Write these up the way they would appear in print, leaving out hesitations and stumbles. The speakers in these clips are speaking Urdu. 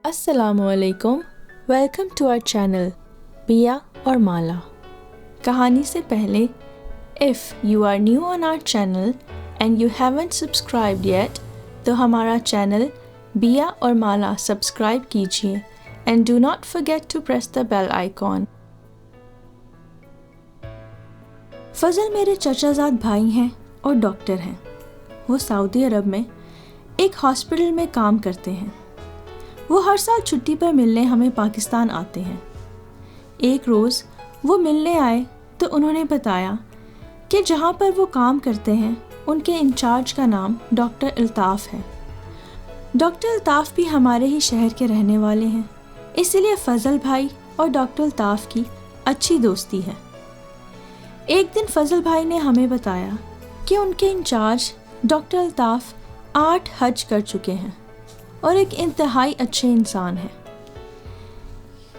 السلام علیکم، ویلکم ٹو آور چینل بیا اور مالا۔ کہانی سے پہلے if you are new on our channel and you haven't subscribed yet تو ہمارا چینل بیا اور مالا سبسکرائب کیجیے and do not forget to press the bell icon. Fazal میرے چچا زاد بھائی ہیں اور ڈاکٹر ہیں۔ وہ سعودی عرب میں ایک ہاسپٹل میں کام کرتے ہیں۔ وہ ہر سال چھٹی پر ملنے ہمیں پاکستان آتے ہیں۔ ایک روز وہ ملنے آئے تو انہوں نے بتایا کہ جہاں پر وہ کام کرتے ہیں ان کے انچارج کا نام ڈاکٹر الطاف ہے۔ ڈاکٹر الطاف بھی ہمارے ہی شہر کے رہنے والے ہیں، اسی لیے فضل بھائی اور ڈاکٹر الطاف کی اچھی دوستی ہے۔ ایک دن فضل بھائی نے ہمیں بتایا کہ ان کے انچارج ڈاکٹر الطاف 8 حج کر چکے ہیں اور ایک انتہائی اچھے انسان ہیں۔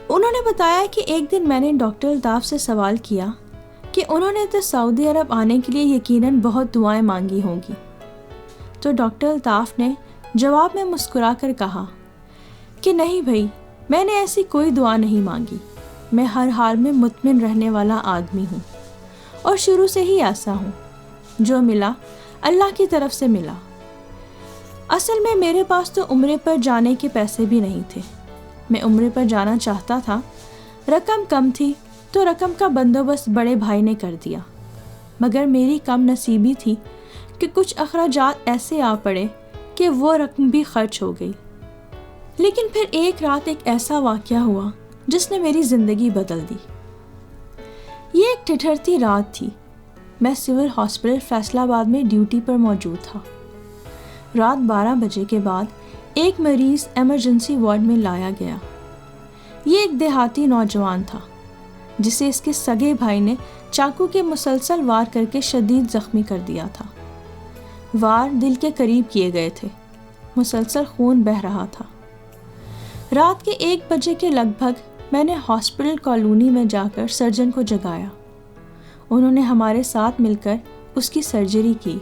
انہوں نے بتایا کہ ایک دن میں نے ڈاکٹر الطاف سے سوال کیا کہ انہوں نے تو سعودی عرب آنے کے لیے یقیناً بہت دعائیں مانگی ہوں گی، تو ڈاکٹر الطاف نے جواب میں مسکرا کر کہا کہ نہیں بھائی، میں نے ایسی کوئی دعا نہیں مانگی، میں ہر حال میں مطمئن رہنے والا آدمی ہوں اور شروع سے ہی ایسا ہوں، جو ملا اللہ کی طرف سے ملا۔ اصل میں میرے پاس تو عمرے پر جانے کے پیسے بھی نہیں تھے۔ میں عمرے پر جانا چاہتا تھا، رقم کم تھی تو رقم کا بندوبست بڑے بھائی نے کر دیا، مگر میری کم نصیبی تھی کہ کچھ اخراجات ایسے آ پڑے کہ وہ رقم بھی خرچ ہو گئی۔ لیکن پھر ایک رات ایک ایسا واقعہ ہوا جس نے میری زندگی بدل دی۔ یہ ایک ٹھٹھرتی رات تھی۔ میں سول ہاسپٹل فیصل آباد میں ڈیوٹی پر موجود تھا۔ رات 12 بجے کے بعد ایک مریض ایمرجنسی وارڈ میں لایا گیا۔ یہ ایک دیہاتی نوجوان تھا جسے اس کے سگے بھائی نے چاقو کے مسلسل وار کر کے شدید زخمی کر دیا تھا۔ وار دل کے قریب کیے گئے تھے، مسلسل خون بہہ رہا تھا۔ رات کے 1 بجے کے لگ بھگ میں نے ہاسپٹل کالونی میں جا کر سرجن کو جگایا۔ انہوں نے ہمارے ساتھ مل کر اس کی سرجری کی۔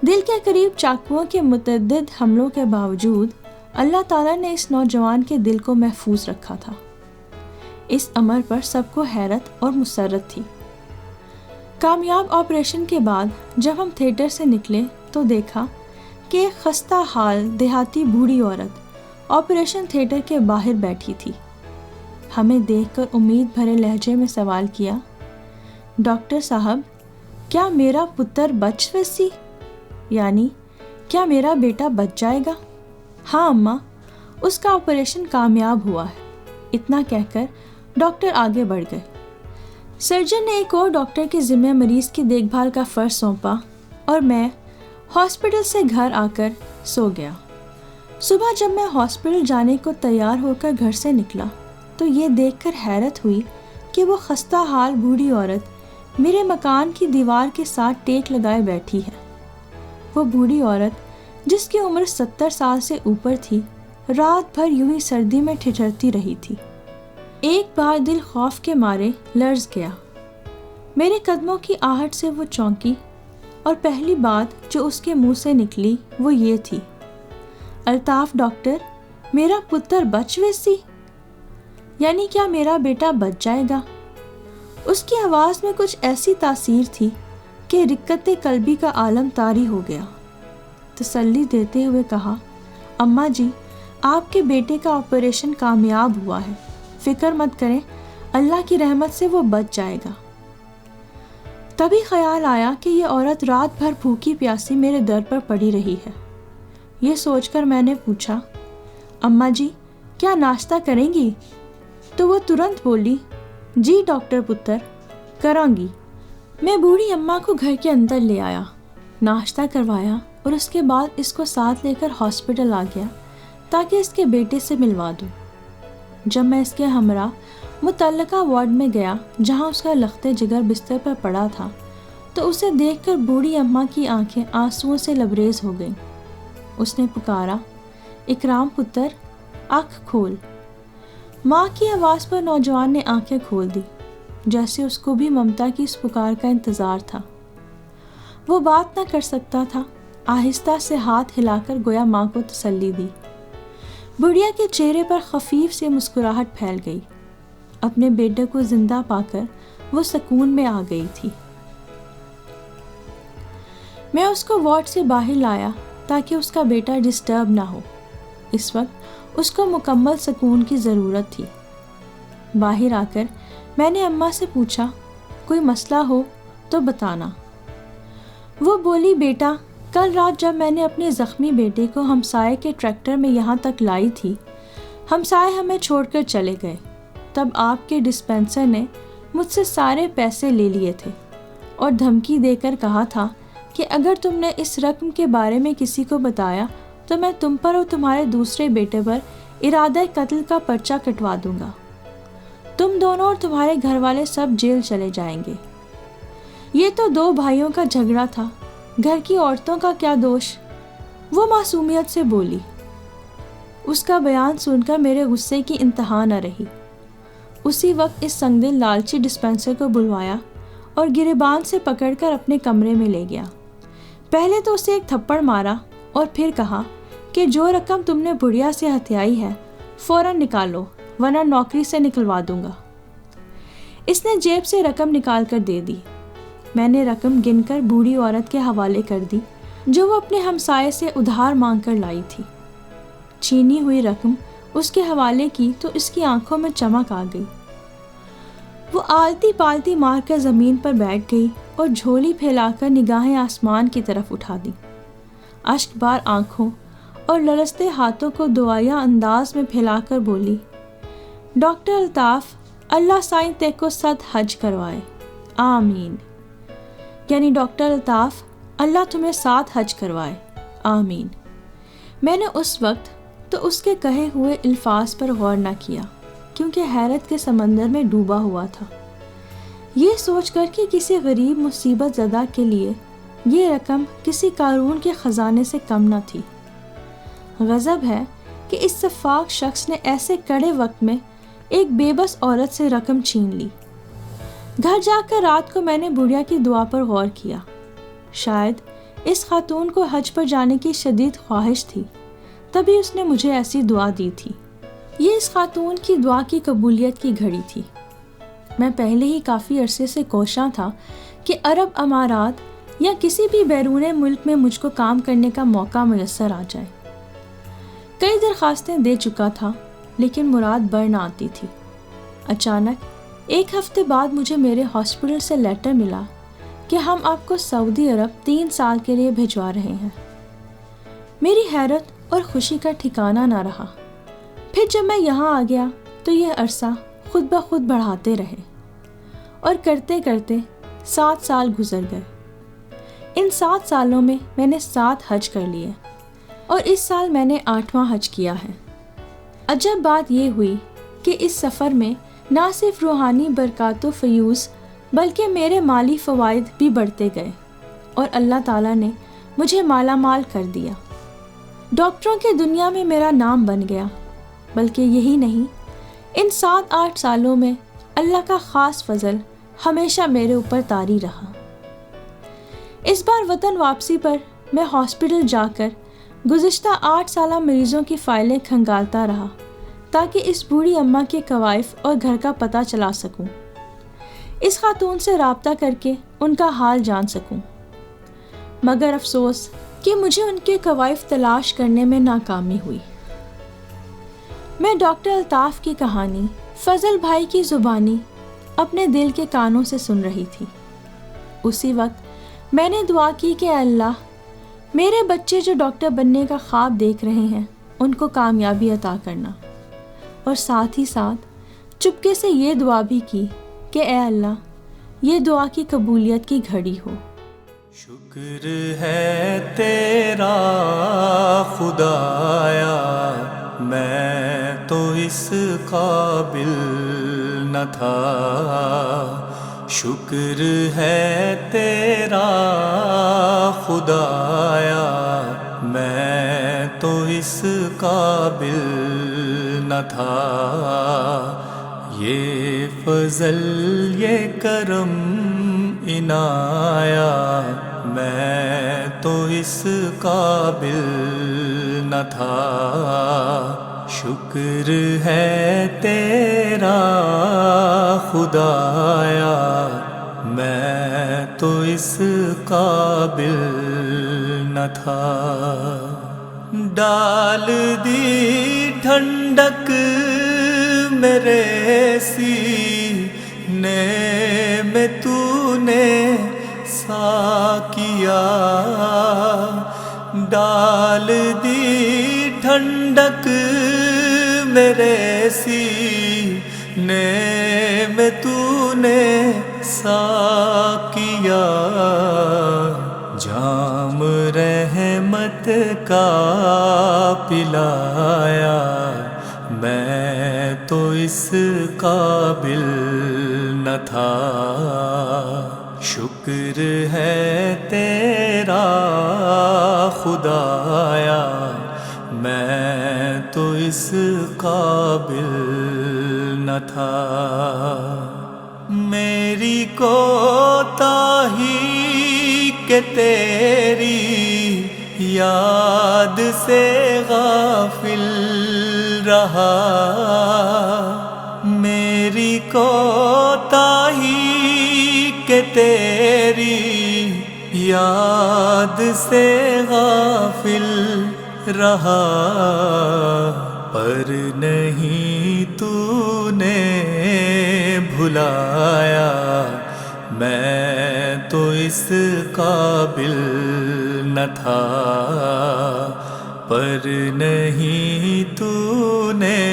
دل کے قریب چاقوؤں کے متعدد حملوں کے باوجود اللہ تعالیٰ نے اس نوجوان کے دل کو محفوظ رکھا تھا۔ اس امر پر سب کو حیرت اور مسرت تھی۔ کامیاب آپریشن کے بعد جب ہم تھیٹر سے نکلے تو دیکھا کہ ایک خستہ حال دیہاتی بوڑھی عورت آپریشن تھیٹر کے باہر بیٹھی تھی۔ ہمیں دیکھ کر امید بھرے لہجے میں سوال کیا، ڈاکٹر صاحب، کیا میرا پتر بچ ویسی؟ یعنی کیا میرا بیٹا بچ جائے گا؟ ہاں اماں، اس کا آپریشن کامیاب ہوا ہے، اتنا کہہ کر ڈاکٹر آگے بڑھ گئے۔ سرجن نے ایک اور ڈاکٹر کے ذمہ مریض کی دیکھ بھال کا فرض سونپا اور میں ہاسپٹل سے گھر آ کر سو گیا۔ صبح جب میں ہاسپٹل جانے کو تیار ہو کر گھر سے نکلا تو یہ دیکھ کر حیرت ہوئی کہ وہ خستہ حال بوڑھی عورت میرے مکان کی دیوار کے ساتھ ٹیک لگائے بیٹھی ہے۔ وہ بوڑھی عورت جس کی عمر 70 سال سے اوپر تھی، رات بھر یوں ہی سردی میں ٹھٹھرتی رہی تھی۔ ایک بار دل خوف کے مارے لرز گیا۔ میرے قدموں کی آہٹ سے وہ چونکی اور پہلی بات جو اس کے منہ سے نکلی وہ یہ تھی، الطاف ڈاکٹر، میرا پتر بچ ویسی؟ یعنی کیا میرا بیٹا بچ جائے گا؟ اس کی آواز میں کچھ ایسی تاثیر تھی کہ رقت قلبی کا عالم طاری ہو گیا۔ تسلی دیتے ہوئے کہا، اماں جی، آپ کے بیٹے کا آپریشن کامیاب ہوا ہے، فکر مت کریں، اللہ کی رحمت سے وہ بچ جائے گا۔ تبھی خیال آیا کہ یہ عورت رات بھر بھوکی پیاسی میرے در پر پڑی رہی ہے۔ یہ سوچ کر میں نے پوچھا، اماں جی، کیا ناشتہ کریں گی؟ تو وہ ترنت بولی، جی ڈاکٹر پتر، کراں گی۔ میں بوڑھی اماں کو گھر کے اندر لے آیا، ناشتہ کروایا اور اس کے بعد اس کو ساتھ لے کر ہاسپٹل آ گیا تاکہ اس کے بیٹے سے ملوا دوں۔ جب میں اس کے ہمراہ متعلقہ وارڈ میں گیا جہاں اس کا لختے جگر بستر پر پڑا تھا تو اسے دیکھ کر بوڑھی اماں کی آنکھیں آنسوؤں سے لبریز ہو گئیں۔ اس نے پکارا، اکرام پتر، آنکھ کھول۔ ماں کی آواز پر نوجوان نے آنکھیں کھول دی، جیسے اس کو بھی ممتا کی اس پکار کا انتظار تھا۔ وہ بات نہ کر سکتا تھا، آہستہ سے ہاتھ ہلا کر گویا ماں کو تسلی دی۔ بڑھیا کے چہرے پر خفیف سے مسکراہٹ پھیل گئی. اپنے بیٹے کو زندہ پا کر وہ سکون میں آ گئی تھی. میں اس کو وارڈ سے باہر لایا تاکہ اس کا بیٹا ڈسٹرب نہ ہو. اس وقت اس کو مکمل سکون کی ضرورت تھی. باہر آ کر میں نے اماں سے پوچھا کوئی مسئلہ ہو تو بتانا. وہ بولی بیٹا کل رات جب میں نے اپنے زخمی بیٹے کو ہمسائے کے ٹریکٹر میں یہاں تک لائی تھی، ہمسائے ہمیں چھوڑ کر چلے گئے. تب آپ کے ڈسپینسر نے مجھ سے سارے پیسے لے لیے تھے اور دھمکی دے کر کہا تھا کہ اگر تم نے اس رقم کے بارے میں کسی کو بتایا تو میں تم پر اور تمہارے دوسرے بیٹے پر ارادہ قتل کا پرچہ کٹوا دوں گا. تم دونوں اور تمہارے گھر والے سب جیل چلے جائیں گے. یہ تو دو بھائیوں کا جھگڑا تھا، گھر کی عورتوں کا کیا دوش؟ وہ معصومیت سے بولی. اس کا بیان سن کر میرے غصے کی انتہا نہ رہی. اسی وقت اس سنگ دل لالچی ڈسپینسر کو بلوایا اور گریبان سے پکڑ کر اپنے کمرے میں لے گیا. پہلے تو اسے ایک تھپڑ مارا اور پھر کہا کہ جو رقم تم نے بڑھیا سے ہتھیائی ہے فوراً نکالو ورنہ نوکری سے نکلوا دوں گا. اس نے جیب سے رقم نکال کر دے دی. میں نے رقم گن کر بوڑھی عورت کے حوالے کر دی جو وہ اپنے ہمسائے سے ادھار مانگ کر لائی تھی. چھینی ہوئی رقم اس کے حوالے کی تو اس کی آنکھوں میں چمک آ گئی. وہ آلتی پالتی مار کر زمین پر بیٹھ گئی اور جھولی پھیلا کر نگاہیں آسمان کی طرف اٹھا دی. اشک بار آنکھوں اور لرزتے ہاتھوں کو دعائیا انداز میں پھیلا کر بولی ڈاکٹر الطاف اللہ سائیں تے کو 100 حج کروائے آمین. یعنی ڈاکٹر الطاف اللہ تمہیں 7 حج کروائے آمین. میں نے اس وقت تو اس کے کہے ہوئے الفاظ پر غور نہ کیا کیونکہ حیرت کے سمندر میں ڈوبا ہوا تھا، یہ سوچ کر کہ کسی غریب مصیبت زدہ کے لیے یہ رقم کسی قارون کے خزانے سے کم نہ تھی. غضب ہے کہ اس سفاک شخص نے ایسے کڑے وقت میں ایک بے بس عورت سے رقم چھین لی. گھر جا کر رات کو میں نے بڑھیا کی دعا پر غور کیا. شاید اس خاتون کو حج پر جانے کی شدید خواہش تھی، تبھی اس نے مجھے ایسی دعا دی تھی. یہ اس خاتون کی دعا کی قبولیت کی گھڑی تھی. میں پہلے ہی کافی عرصے سے کوشاں تھا کہ عرب امارات یا کسی بھی بیرون ملک میں مجھ کو کام کرنے کا موقع میسر آ جائے. کئی درخواستیں دے چکا تھا لیکن مراد بڑھ نہ آتی تھی. اچانک ایک ہفتے بعد مجھے میرے ہاسپٹل سے لیٹر ملا کہ ہم آپ کو سعودی عرب 3 سال کے لیے بھجوا رہے ہیں. میری حیرت اور خوشی کا ٹھکانہ نہ رہا. پھر جب میں یہاں آ گیا تو یہ عرصہ خود بخود بڑھاتے رہے اور کرتے کرتے 7 سال گزر گئے. ان 7 سالوں میں میں نے 7 حج کر لیے اور اس سال میں نے 8واں حج کیا ہے. عجب بات یہ ہوئی کہ اس سفر میں نہ صرف روحانی برکات و فیوز بلکہ میرے مالی فوائد بھی بڑھتے گئے اور اللہ تعالیٰ نے مجھے مالا مال کر دیا. ڈاکٹروں کی دنیا میں میرا نام بن گیا. بلکہ یہی نہیں، ان 7-8 سالوں میں اللہ کا خاص فضل ہمیشہ میرے اوپر طاری رہا. اس بار وطن واپسی پر میں ہاسپٹل جا کر گزشتہ 8 سالہ مریضوں کی فائلیں کھنگالتا رہا تاکہ اس بوڑھی اماں کے کوائف اور گھر کا پتہ چلا سکوں، اس خاتون سے رابطہ کر کے ان کا حال جان سکوں. مگر افسوس کہ مجھے ان کے کوائف تلاش کرنے میں ناکامی ہوئی. میں ڈاکٹر الطاف کی کہانی فضل بھائی کی زبانی اپنے دل کے کانوں سے سن رہی تھی. اسی وقت میں نے دعا کی کہ اے اللہ میرے بچے جو ڈاکٹر بننے کا خواب دیکھ رہے ہیں ان کو کامیابی عطا کرنا، اور ساتھ ہی ساتھ چپکے سے یہ دعا بھی کی کہ اے اللہ یہ دعا کی قبولیت کی گھڑی ہو. شکر ہے تیرا خدایا میں تو اس قابل نہ تھا. شکر ہے تیرا خدایا میں تو اس قابل نہ تھا. یہ فضل یہ کرم عنایت میں تو اس قابل نہ تھا. شکر ہے تیرا خدایا، میں تو اس قابل نہ تھا۔ ڈال دی ٹھنڈک میرے سینے میں تو نے ساقیا، ڈال دی ٹھنڈک میرے سینے میں تو نے ساقیا، جام رحمت کا پلایا، میں تو اس قابل نہ تھا۔ شکر ہے تیرا خدایا، میں تو اس قابل نہ تھا۔ میری کوتاہی کہ تیری یاد سے غافل رہا، میری کوتاہی کہ تیری یاد سے غافل رہا، پر نہیں تو نے بھلایا، میں تو اس قابل نہ تھا، پر نہیں تو نے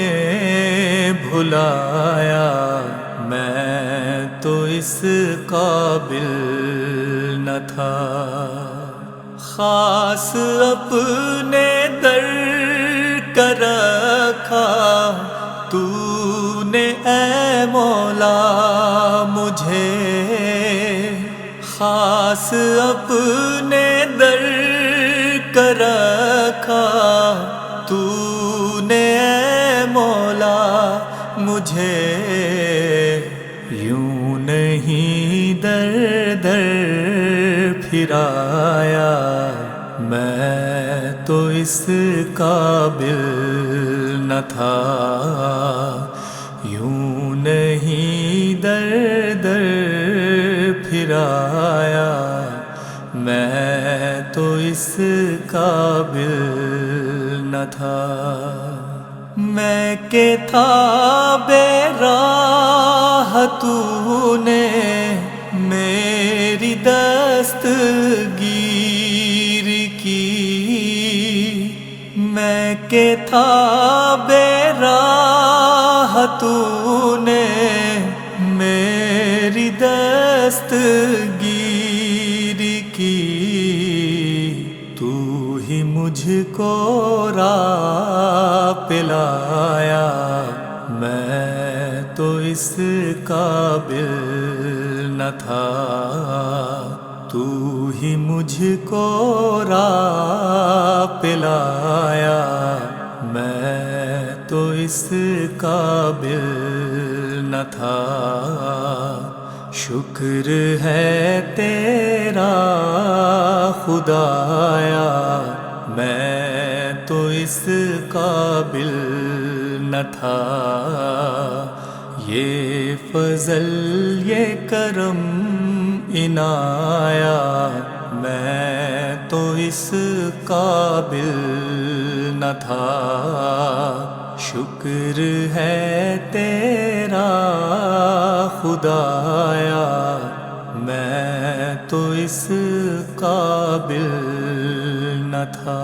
بھلایا، میں تو اس قابل نہ تھا۔ خاص اپنے در کا رکھا تو نے اے مولا مجھے، خاص اپنے در کا رکھا تو نے اے مولا مجھے، یوں نہیں در در پھرایا، میں تو اس قابل نہ تھا، یوں نہیں در در پھرایا، میں تو اس قابل نہ تھا۔ میں کہ تھا بے راہ تو نے میری دستگیر کی، میں کہ تھا بے راہ تو نے میری دستگیر کی، تو ہی مجھ کو راہ پلایا، میں تو اس قابل نہ تھا، تو ہی مجھ کو راہ پلایا، میں تو اس قابل نہ تھا۔ شکر ہے تیرا خدایا، میں تو اس قابل نہ تھا، یہ فضل یہ کرم عنایا، میں تو اس قابل نہ تھا۔ شکر ہے تیرا خدایا، میں تو اس قابل نہ تھا۔